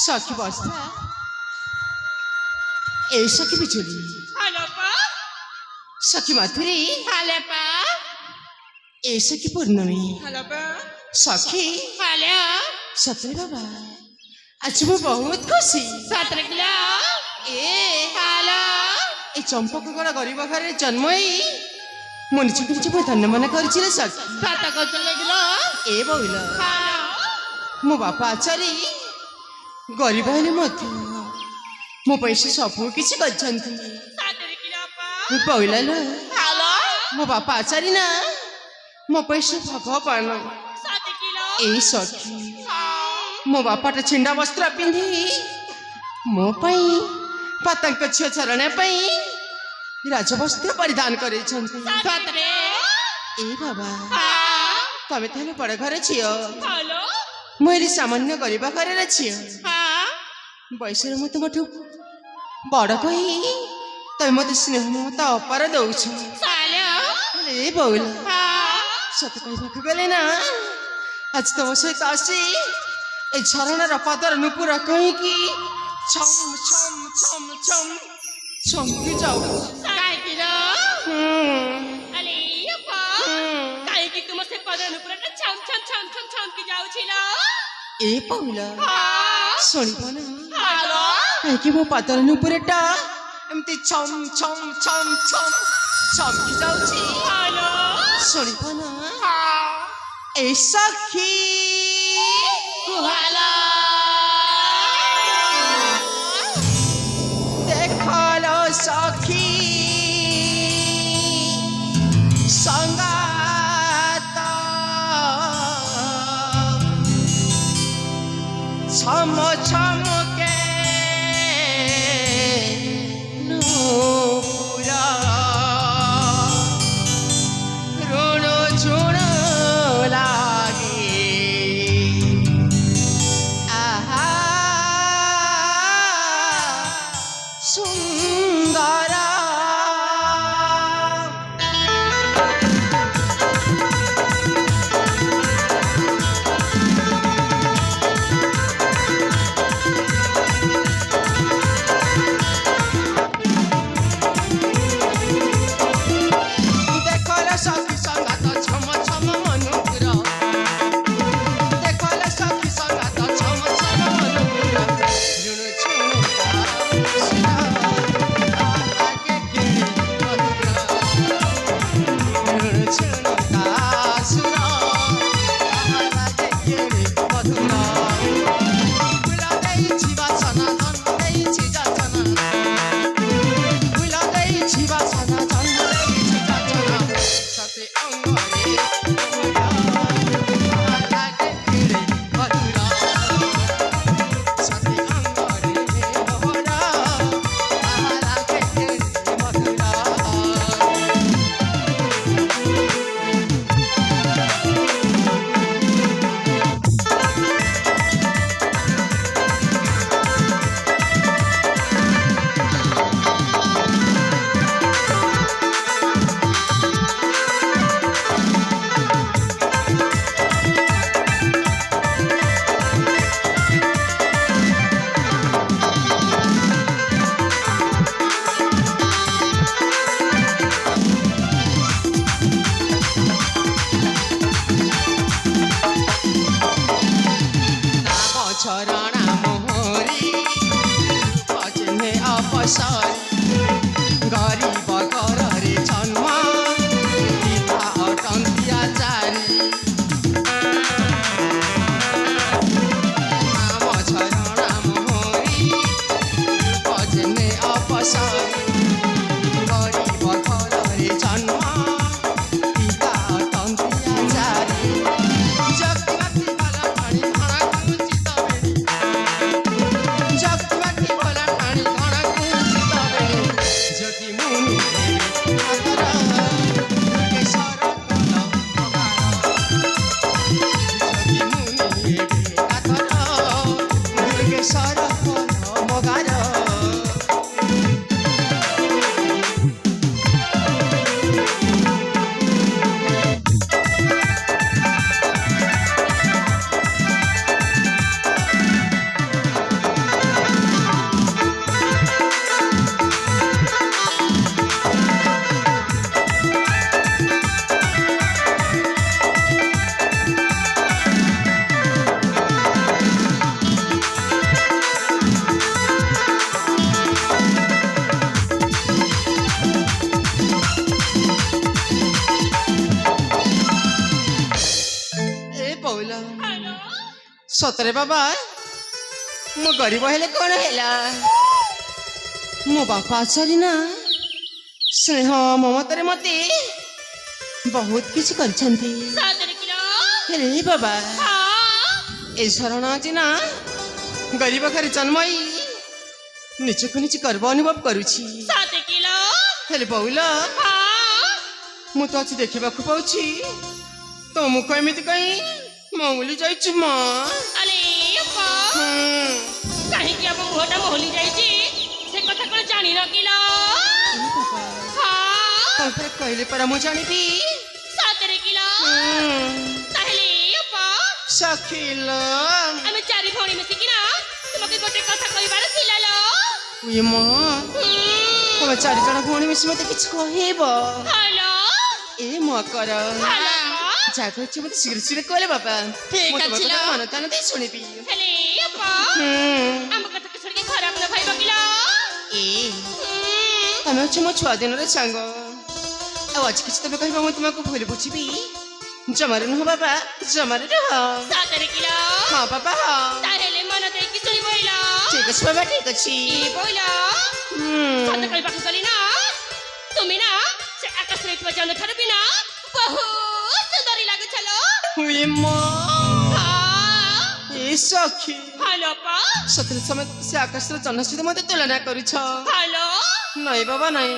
सखी बस्ता ए सखी बिजुली हेलो पा सखी माधुरी हेलो पा ए सखी पूर्णमी हेलो पा सखी हेलो सतरे बाबा आज मैं बहुत खुशी 17 किलो ए हेलो ए चंपक गड़ा गरीब घर जन्म मु निजक निज धन्य मन कर सखी 7 किलो ए बोल हाँ मो बापा आचारी गरीब हेले मो पैसे सबू किसी कर 17 किलो पा बोला हेलो मो बापा आचारी ना मो पैसे भगवान 7 किलो ए सखी हाँ मो बापा छिंडा वस्त्र पिंधि मो पाता झील चरण राजवस्त्र परिधान कर 17 ए बाबा हाँ तमें ताले बड़ घर झील हेलो मुझे सामान्य गरीब घर झील हाँ बयस मत मोटू बड़ कही तमें मत स्नेह ममता अपार दौछ हेलो ए बोल हाँ सत कह गले ना आज तुम सहित आसी ए झरणार पादर नुपुर कहीं छम छम छम छम चमकी जाऊ काय किलो अरे पा काय की तुम से पदन ऊपर छम छम छम छम छम की जाऊ छिलो ए पौला हाँ शुणव ना हेलो कहीं मो पादर नुपुरटा एमती छम छम छम छम चमकी जाऊँ हेलो शुणव ना हाँ ए सखी हेलो देखलो सखी संगात छम छम के नूपुरा ऋण झुण लागे आहा सुंदरा देखल सखी संगात छम छम मनुपुर देखल सखी संगात छम छम मनुपुर ऋण झुण लागे ऋण झुण सुरा लागे मधुरा फुला देई छिबा छना धन देई छिजा छना फुला देई छिबा छना धन देई छिजा छना सते अंगरे लागे मधुरा सते अंगरे मोहरा लागे मधुरा झरणा मोहरी भजने अवसरी गरीब घररे जन्म पिता अटन्ती आचारी नाम झरणा मोहरी भजने अवसरी गरीब घररे जन्म पिता अटन्ती आचारी जगती भला पानी धरा कुंचित बेणी जगती भला पानी धरा कुंचित बेणी ज्योति मुनि आदर केशर कल ज्योति मुनि आदर केशर कल मगार सतरे बाबा मो गरीब हेले कौन हैला मो बापा आचारी ना स्नेह ममतारे मते बहुत किसी करछंती सतरे किलो हेले बाबा हाँ ए शरण आज ना गरीब घर जन्मई निजको निज गर्व अनुभव करुछि सतरे किलो हेले बहुला हाँ मु तो आज देखा पाऊँ तो मुख एमती कहीं मंगली जाइछु माँ अरे अप्पा कहीं अब मुहटा मोहली जाइए से कथा कौन जानी न किलो हाँ कहले परा मु जानिबी सतरे किलो ताहले अप्पा सखिल आमे चारि भौणी मिसिकिना तुमके गोटे कथा कहिबार थिला लो ये माँ तुम चार जन भौणी मिसी मते किछ कहब हेलो ए मकर हेलो जागो छ मते शीघ्र शीघ्र कहले बाबा ठीक अछि लो मन तान दे सुनिबी हेले अप्पा आम कथा के छोड़ के खराब न भाई बकिला ए तमे छ मो छुआ दिन रे संग आ आज किछ तमे कहबा म तुमको भूल बुझिबी जमारे न बाबा जमारे रह सतरे किलो हां बाबा हां ताहेले मन दे कि सुनी बोइला ठीक अछि बाबा ठीक अछि ई बोइला सत कहि बाकी गली ना तुमी ना से आकाश रे तुम जन थर बिना बहुत सुंदरी लागे छलो हुई माँ हाँ ए सखी हेलो पा सत्र समय से आकाश रे जन सहित मते तुलना करूछ हेलो नहीं बाबा नहीं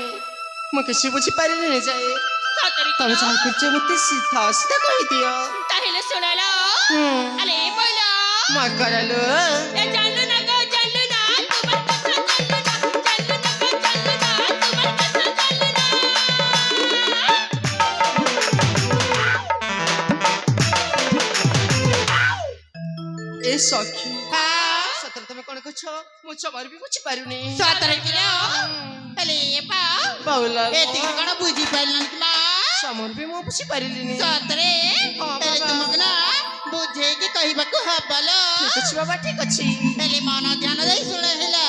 म किसी बुझी पारि नहीं जाए सतरे तमे किलो चाहे कुछ मते सीधा सीधा कहि दियो ताहेले सुनाला अरे बोइला मा करलो ए जानलु ना गो जानलु ना तुमर कथा जानलु ना गो जानलु ना तुमर कथा जानलु ना ए सखी हाँ सत्र तमे कोन कछ मु चमार भी बुझी पारुनी सतरे किलो हेले पा बाउला एतिक कण बुझी पाइलन कि मां समर भी मु बुझी पारिलिनी सतरे हाँ, हेले बाबा। तुमक ना बुझे कि कहिबाकू हबलो ठीक अछि बाबा ठीक अछि हेले मन ध्यान दे सुन हेला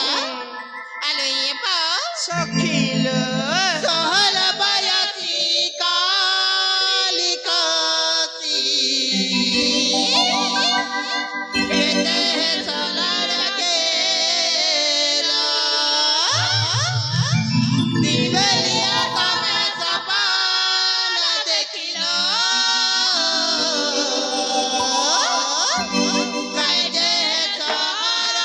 आलो ये पा सखील सहल बयसी कालिकासी एते सलर गेला दिवलिया तमे सपन देखिलो कैजे समर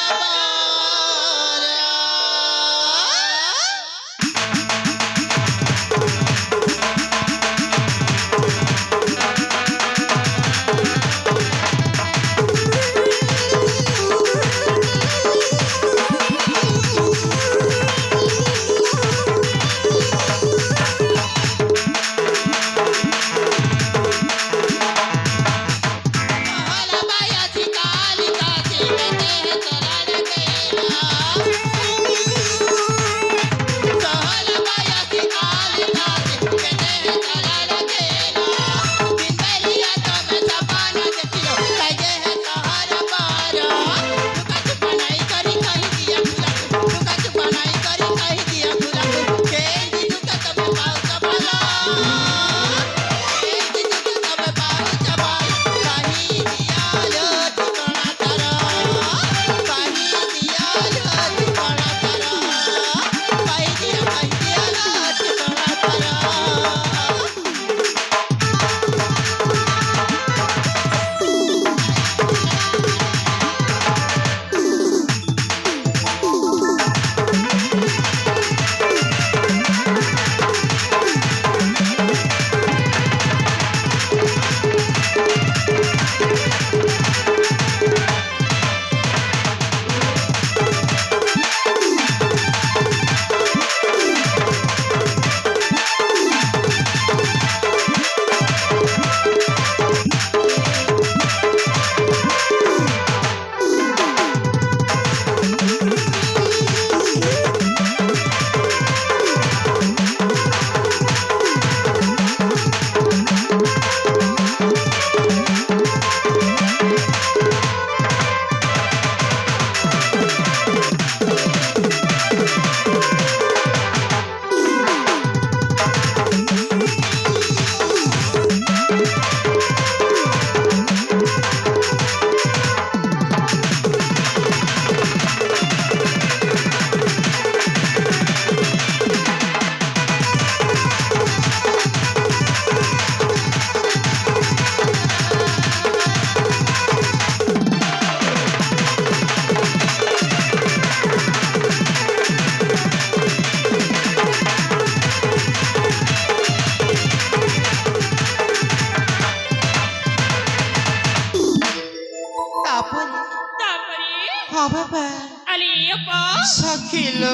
ସଖିଲୋ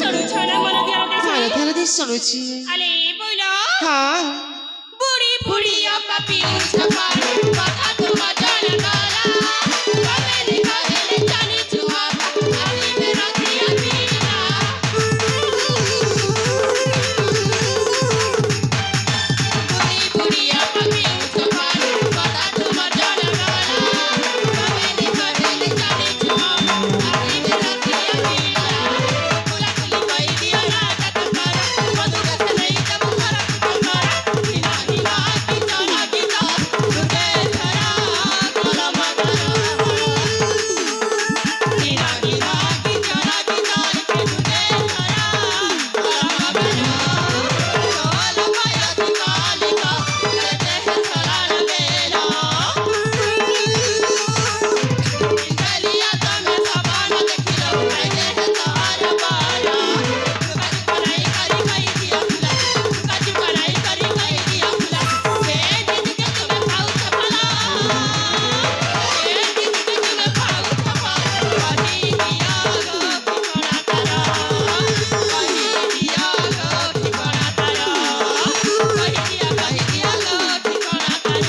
ଶୁଣୁଛ ନା ମନ ଧ୍ୟାନ ଧ୍ୟାନ ଦେଇ ଧ୍ୟାନ ଦେଇ ଶୁଣୁଛି ଆଲେ ବୋଇଲ ହଁ ବୁଢୀ ବୁଢୀ ଅପା ପିଉଛ ପାଣି କଥା ତୁମ ଜଣ ଗଲା କବେଲି କବେଲି ଜାଣିଛୁ ଆଣିବେ ରଖିଆ ପିଲା ବୁଢୀ ବୁଢୀ ଅପା ପିଉଛ ପାଣି କଥା ତୁମ ଜଣ ଗଲା କବେଲି କବେଲି ଜାଣିଛୁ ଆଣିବେ ରଖିଆ ପିଲା କୁଲା କୁଲି କହିଦିଅ ରାଜା ତୁମର ମଧୁ ଗଛ ନେଇ ଦେବୁ ଘରକୁ ତୁମର ହିନା ହିନା ଗୀତ ଗୀତ ଦୁର୍ଗେ ଧରା କଲମ ଧର ହିନା ହିନା ଗୀତ ଗୀତ ଦୁର୍ଗେ ଧରା କଲମ ଧର ଚୋଲ ପାୟତି କାଲିକା ଦେହ ସରାଳ ବେଲା ଇନ୍ଦ୍ରଲିଆ ତମେ ସବାନ ଦେଖିଲ ଦେହ ତହାର ବାଲା କାଜୁ କରାଇ କରି କହି ଦିଅ ଫୁଲା କାଜୁ କରାଇ କରି କହି ଦିଅ ଫୁଲା ସେ ଦିଦିକେ ତୁମେ ଖାଉଛ ଫଲା ସେ ଦିଦିକେ ତୁମେ ଖାଉଛ ଫଲା କହି ଦିଅ ଗো ଠିକଣା ତାର କହି ଦିଅ ଗো ଠିକଣା ତାର କହି ଦିଅ ଗো ଠିକଣା ତାର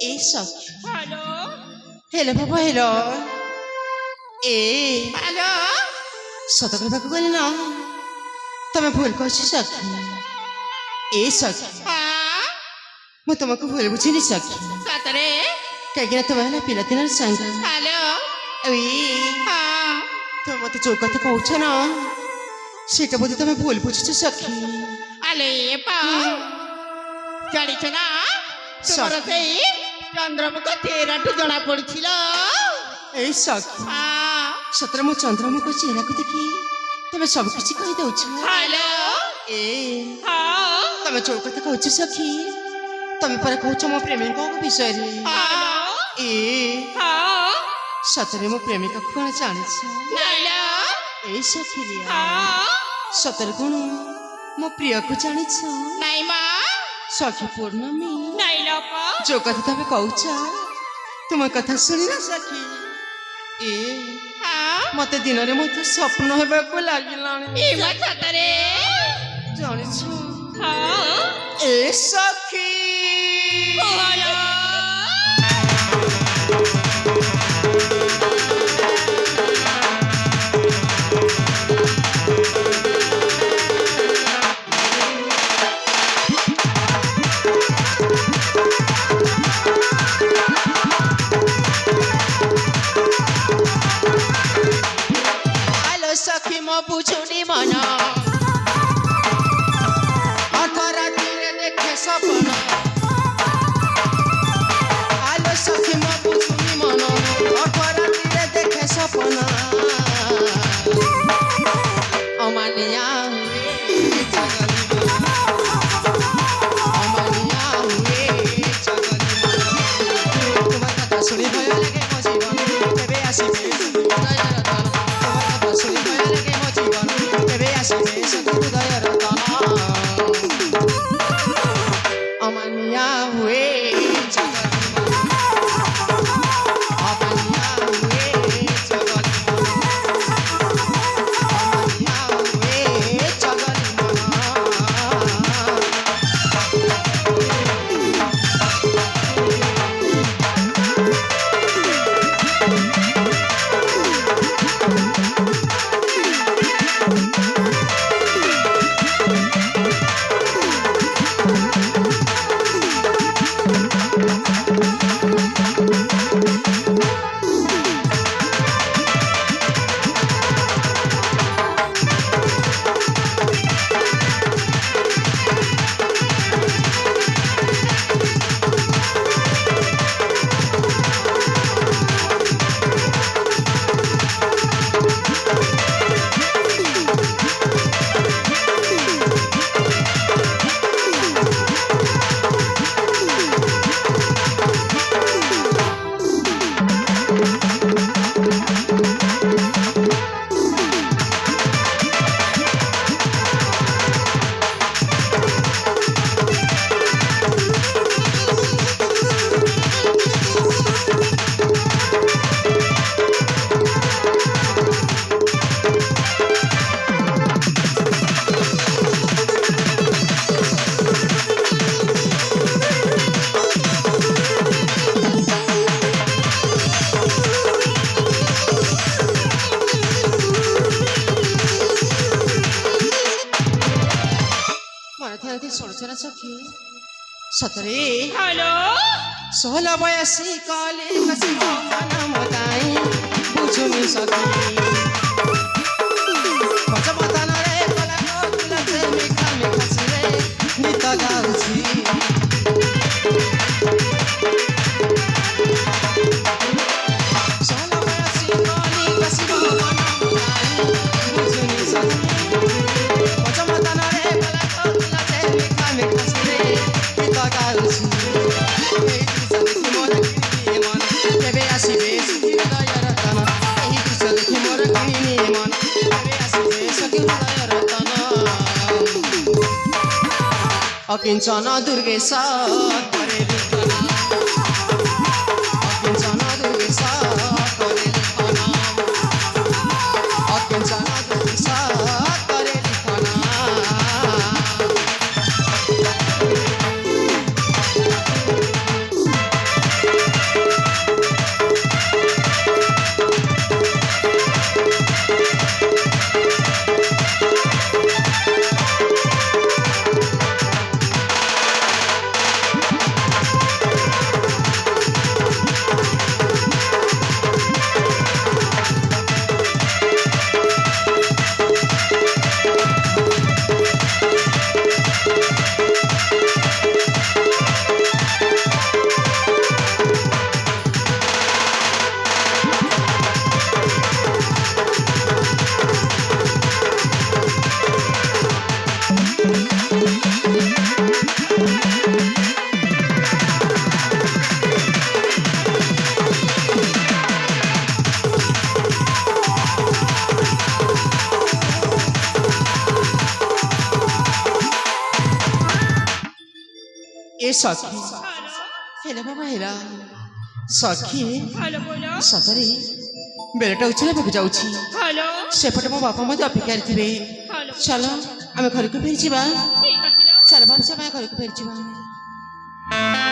ଏ ସଖି ହ୍ୟାଲୋ ହେଲୋ ବାବା ହେଲୋ ଏ ହ୍ୟାଲୋ ସତ କହିବାକୁ ଗଲେ ନା ତମେ ଭୁଲ କହିଛ ସଖି ଏ ସଖି ହଁ ମୁଁ ତୁମକୁ ଭୁଲ ବୁଝିନି ସଖି ସତରେ କାହିଁକିନା ତୁମେ ହେଲା ପିଲାଦିନର ସାଙ୍ଗ ହ୍ୟାଲୋ ଏ ହଁ ତୁମେ ମତେ ଯୋଉ କଥା କହୁଛ ନା ସେଇଟା ବୋଧେ ତମେ ଭୁଲ ବୁଝିଛ ସଖି ଆଲେ ପା ଜାଣିଛ ନା ତୁମର ସେଇ ଚନ୍ଦ୍ରମୁଖ ଚେହେରାଠୁ ଜଣା ପଡିছিল ଏ ସଖି ହଁ ସତରେ ମୁଁ ଚନ୍ଦ୍ରମୁଖ ଚେହେରାକୁ ଦେଖି ତମେ ସବୁ କିଛି କହିଦଉଛ ହ୍ୟାଲୋ ଏ ହଁ ତମେ ଯୋଉ କଥା କହୁଛ ସଖି ତମେ ପରା କହୁଛ ମୋ ପ୍ରେମିକଙ୍କ ବିଷୟରେ ହ୍ୟାଲୋ ଏ ହଁ ସତରେ ମୋ ପ୍ରେମିକାକୁ କଣ ଜାଣିଛ ନାଇଲୋ ଏ ସଖିରିଆ ହଁ ସତରେ କଣ ମୋ ପ୍ରିୟକୁ ଜାଣିଛ ନାଇଁ ମା ସଖି ପୂର୍ଣ୍ଣମୀ ନାଇଲୋ ପା ଯୋଉ କଥା ତମେ କହୁଛ ତୁମ କଥା ଶୁଣି ନା ସଖି ଏ ହଁ ମତେ ଦିନରେ ମଧ୍ୟ ସ୍ୱପ୍ନ ହେବାକୁ ଲାଗିଲାଣି ଏ ମା ସତରେ ଜାଣିଛ ହଁ ଏ ସଖି ହ୍ୟାଲୋ ଆଲୋ ସଖି ମୋ ବୁଝୁନି ମନ ଅଧରାତିରେ ଦେଖେ ସପନ ସତରେ हेलो 16 ବୟସୀ କଲେ କସିବ ମନ ମତାଇ ବୁଝୁନି ସଖୀ ପଚମତନରେ କଲା ତୁଲସେ ମିଠା ମିଠା ସୁରେ ଗୀତ ଗାଉଛି 16 ବୟସୀ କଲେ କସିବ ମନ ମତାଇ ବୁଝୁନି ସଖୀ ପଚମତନରେ କଲା ତୁଲସେ ମିଠା ମିଠା ସୁରେ ଗୀତ ଗାଉଛି এই দৃশ্য দেখি মোর কিনি মন কেবে আসিবে সুখী হৃদয় রতন এই দৃশ্য দেখি মোর কিনি মন কেবে আসিবে সুখী হৃদয় রতন অকিঞ্চন দুর্গেশ করে লিখন অকিঞ্চন দুর্গেশ করে লিখন অকিঞ্চন দুর্গেশ করে লিখন ए सखी हेला बाबा हेला सखी हेलो बोलो सतरे बेलटा उछले भाग जाउछि हेलो सेपटे मो बापा मते अपेक्षा करथिबे हेलो चलो आमे घर को फेर जिबा ठीक अछि चल बाबू से घर को फेर जिबा